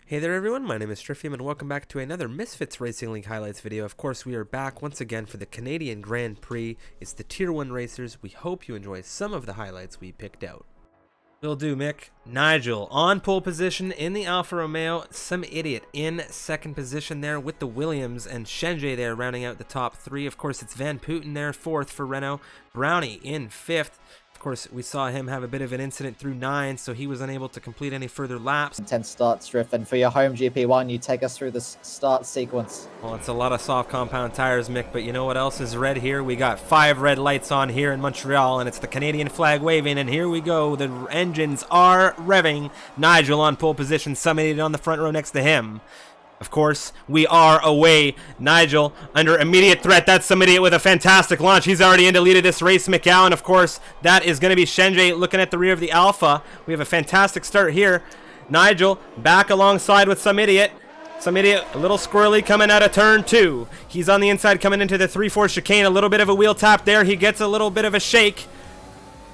Hey there everyone, my name is Triffium and welcome back to another Misfits Racing League highlights video. Of course, we are back once again for the Canadian Grand Prix. It's the Tier 1 racers. We hope you enjoy some of the highlights we picked out. Will do, Mick. Nigel on pole position in the Alfa Romeo. Some idiot in second position there with the Williams, and Shenjay there rounding out the top three. Of course, it's Van Putten there, fourth for Renault. Brownie in fifth. Of course, we saw him have a bit of an incident through 9, so he was unable to complete any further laps. Intense start, Striff, and for your home GP1, you take us through this start sequence. Well, it's a lot of soft compound tires, Mick, but you know what else is red here? We got 5 red lights on here in Montreal, and it's the Canadian flag waving, and here we go. The engines are revving. Nigel on pole position, summited on the front row next to him. Of course, we are away. Nigel under immediate threat. That's some idiot with a fantastic launch. He's already in to lead of this race, McAllen. Of course, that is going to be Shenjay looking at the rear of the Alpha. We have a fantastic start here. Nigel back alongside with some idiot. Some idiot, a little squirrely coming out of turn 2. He's on the inside coming into the 3-4 chicane. A little bit of a wheel tap there. He gets a little bit of a shake.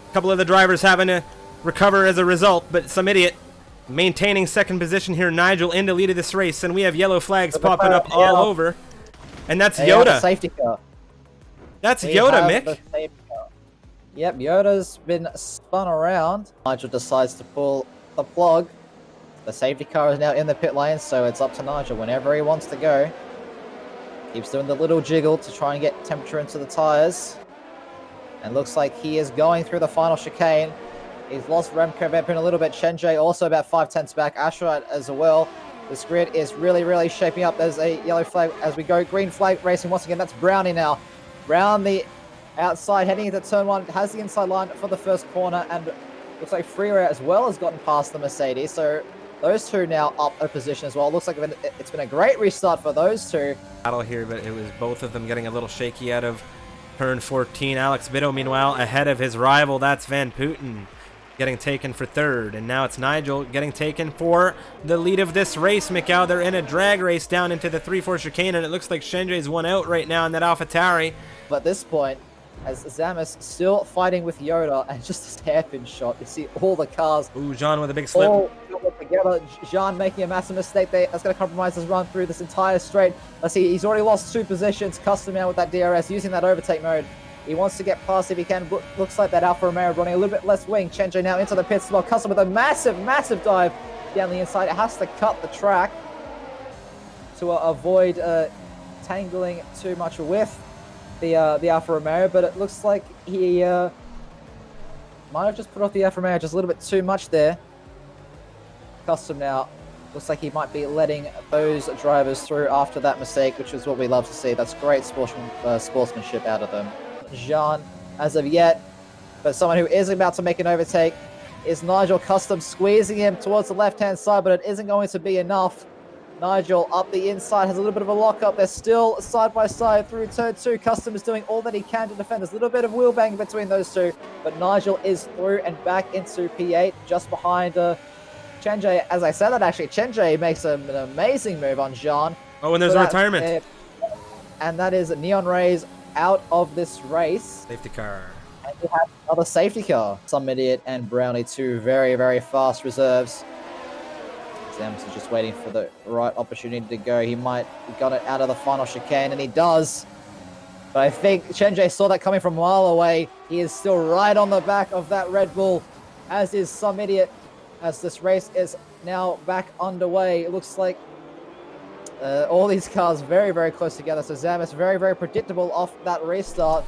A couple of the drivers having to recover as a result, but some idiot maintaining second position here. Nigel in to lead of this race, and we have yellow flags popping up all over, and that's Yoda. Safety car. That's Yoda, Mick. Yep, Yoda's been spun around. Nigel decides to pull the plug. The safety car is now in the pit lane, so it's up to Nigel whenever he wants to go. Keeps doing the little jiggle to try and get temperature into the tires, and looks like he is going through the final chicane. He's lost Remco Van a little bit. Shenjay also about 5/10ths back. Asherite as well. This grid is really shaping up. There's a yellow flag as we go. Green flag racing once again. That's Brownie now. Brown the outside heading into turn 1. Has the inside line for the first corner, and looks like Freeway as well has gotten past the Mercedes. So those two now up a position as well. Looks like it's been a great restart for those two. Battle here, but it was both of them getting a little shaky out of turn 14. Alex Bitto, meanwhile, ahead of his rival. That's Van Putten getting taken for third, and now it's Nigel getting taken for the lead of this race. McAllen, they're in a drag race down into the 3-4 chicane, and it looks like Shenjay's one out right now in that AlphaTauri. But at this point, as Zamis still fighting with Yoda, and just a hairpin shot, you see all the cars. Ooh, Jean with a big slip. All together. Jean making a massive mistake there. That's going to compromise his run through this entire straight. Let's see, he's already lost 2 positions. Custom now with that DRS, using that overtake mode. He wants to get past if he can. Looks like that Alfa Romeo running a little bit less wing. Shenjay now into the pits as well. Custom with a massive dive down the inside. It has to cut the track to avoid tangling too much with the Alfa Romeo. But it looks like he might have just put off the Alfa Romeo just a little bit too much there. Custom now looks like he might be letting those drivers through after that mistake, which is what we love to see. That's great sportsmanship out of them. Jean as of yet, but someone who is about to make an overtake is Nigel. Custom squeezing him towards the left-hand side, but it isn't going to be enough. Nigel up the inside has a little bit of a lock-up. They're still side by side through turn 2. Custom is doing all that he can to defend. There's a little bit of wheel bang between those two, but Nigel is through and back into P8 just behind Shenjay. As I said that, actually, Shenjay makes an amazing move on Jean. Oh, and there's a retirement. And that is Neon Rays out of this race. Safety car. And we have another safety car. Some idiot and Brownie, 2 very fast reserves. Zams is just waiting for the right opportunity to go. He might have got it out of the final chicane, and he does. But I think Shenjay saw that coming from a mile away. He is still right on the back of that Red Bull, as is some idiot, as this race is now back underway. It looks like all these cars very close together. So Zamis very predictable off that restart.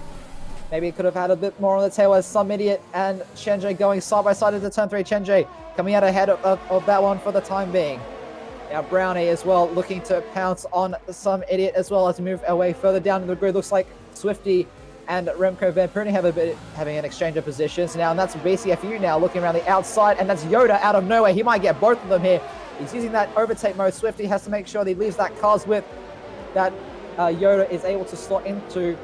Maybe he could have had a bit more on the tail as some idiot and Shenjay going side by side into turn 3. Shenjay coming out ahead of that one for the time being. Now Brownie as well looking to pounce on some idiot as well as move away further down in the grid. Looks like Swifty and Remco Van Putten having an exchange of positions now, and that's BCFU now looking around the outside, and that's Yoda out of nowhere. He might get both of them here. He's using that overtake mode. Swifty has to make sure that he leaves that car's width that Yoda is able to slot into.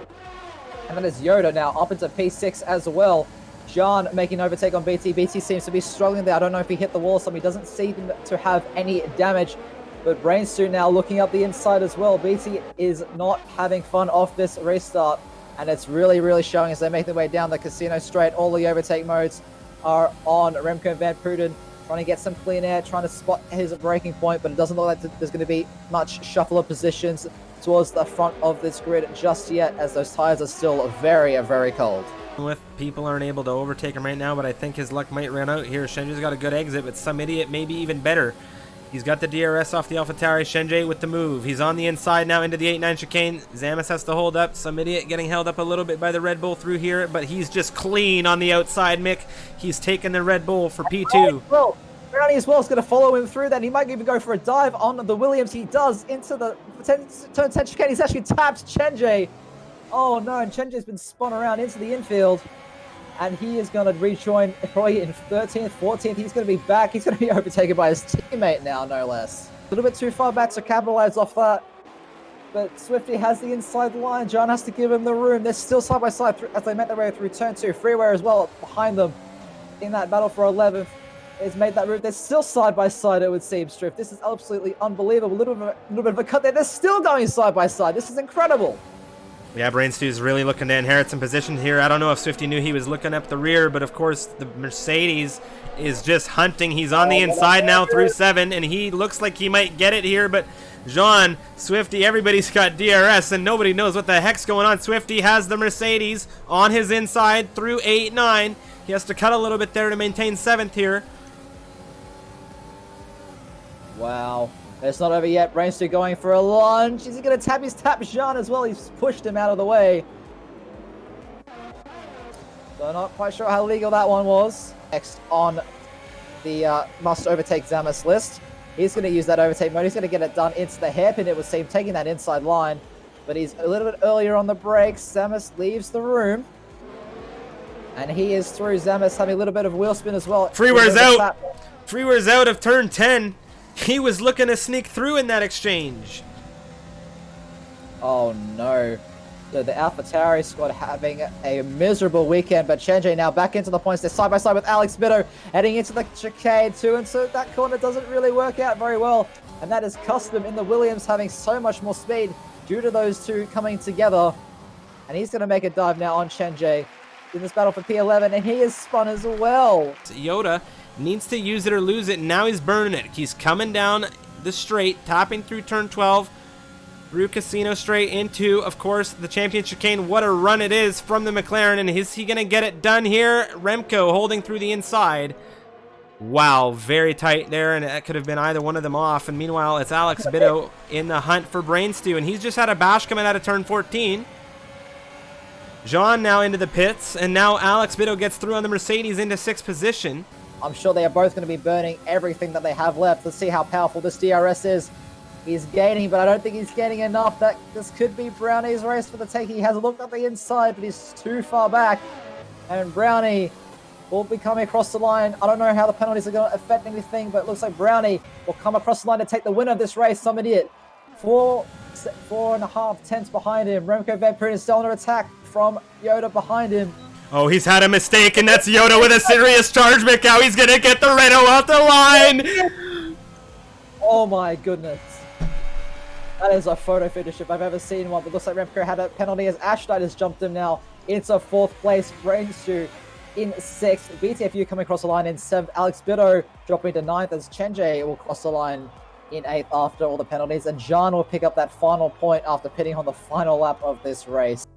And that is Yoda now up into P6 as well. Jean making an overtake on BT. BT seems to be struggling there. I don't know if he hit the wall or something. He doesn't seem to have any damage. But Brainstone now looking up the inside as well. BT is not having fun off this restart. And it's really showing as they make their way down the casino straight. All the overtake modes are on. Remco Van Putten trying to get some clean air, trying to spot his breaking point, but it doesn't look like there's going to be much shuffle of positions towards the front of this grid just yet, as those tires are still very, very cold. With people aren't able to overtake him right now, but I think his luck might run out here. Shenji's got a good exit, but some idiot maybe even better. He's got the DRS off the AlphaTauri. Shenji with the move. He's on the inside now into the 8-9 chicane. Zamis has to hold up. Some idiot getting held up a little bit by the Red Bull through here, but he's just clean on the outside, Mick. He's taking the Red Bull for P2. Well, Brownie as well is going to follow him through that. He might even go for a dive on the Williams. He does into the turn 10 chicane. He's actually tapped Shenji. Oh no, and Shenji's been spun around into the infield. And he is going to rejoin probably in 13th, 14th. He's going to be back. He's going to be overtaken by his teammate now, no less. A little bit too far back to capitalize off that. But Swifty has the inside line. John has to give him the room. They're still side by side as they make their way through turn 2. Freeware as well behind them in that battle for 11th. Has made that route. They're still side by side, it would seem, Striff. This is absolutely unbelievable. A little bit of a cut there. They're still going side by side. This is incredible. Yeah, Brainstew's really looking to inherit some position here. I don't know if Swifty knew he was looking up the rear, but of course the Mercedes is just hunting. He's on the inside now through 7, and he looks like he might get it here, but Jean, Swifty, everybody's got DRS, and nobody knows what the heck's going on. Swifty has the Mercedes on his inside through 8-9. He has to cut a little bit there to maintain 7th here. Wow. It's not over yet. Brainstew going for a lunge. Is he going to tap his Jean as well? He's pushed him out of the way. So not quite sure how legal that one was. Next on the must overtake Zamis list. He's going to use that overtake mode. He's going to get it done into the hairpin, it would seem, taking that inside line. But he's a little bit earlier on the brakes. Zamis leaves the room. And he is through. Zamis having a little bit of wheel spin as well. Freeware's out. Freeware's out of turn 10. He was looking to sneak through in that exchange. Oh no. So the AlphaTauri squad having a miserable weekend, but Shenji now back into the points. They're side by side with Alex Bitto heading into the chicane too, and so that corner doesn't really work out very well. And that is custom in the Williams having so much more speed due to those two coming together. And he's going to make a dive now on Shenji in this battle for P11, and he is spun as well. Yoda needs to use it or lose it, and now he's burning it. He's coming down the straight, topping through turn 12, through Casino straight into, of course, the champion chicane. What a run it is from the McLaren, and is he going to get it done here? Remco holding through the inside. Wow, very tight there, and that could have been either one of them off. And meanwhile, it's Alex Bitto in the hunt for Brainstew, and he's just had a bash coming out of turn 14. Jean now into the pits, and now Alex Bitto gets through on the Mercedes into 6th position. I'm sure they are both going to be burning everything that they have left. Let's see how powerful this DRS is. He's gaining, but I don't think he's gaining enough. This could be Brownie's race for the take. He has looked at the inside, but he's too far back. And Brownie will be coming across the line. I don't know how the penalties are going to affect anything, but it looks like Brownie will come across the line to take the win of this race. Some idiot. 4.5 tenths behind him. Remco Vedprun is still under attack from Yoda behind him. Oh, he's had a mistake, and that's Yoda with a serious charge. Mikau, he's going to get the Renault off the line. Oh my goodness. That is a photo finish if I've ever seen one. But looks like Remco had a penalty as Ashdite has jumped him now into 4th place. Brainstew in 6th. BTFU coming across the line in 7th. Alex Bitto dropping to 9th as Chenji will cross the line in 8th after all the penalties. And Jean will pick up that final point after pitting on the final lap of this race.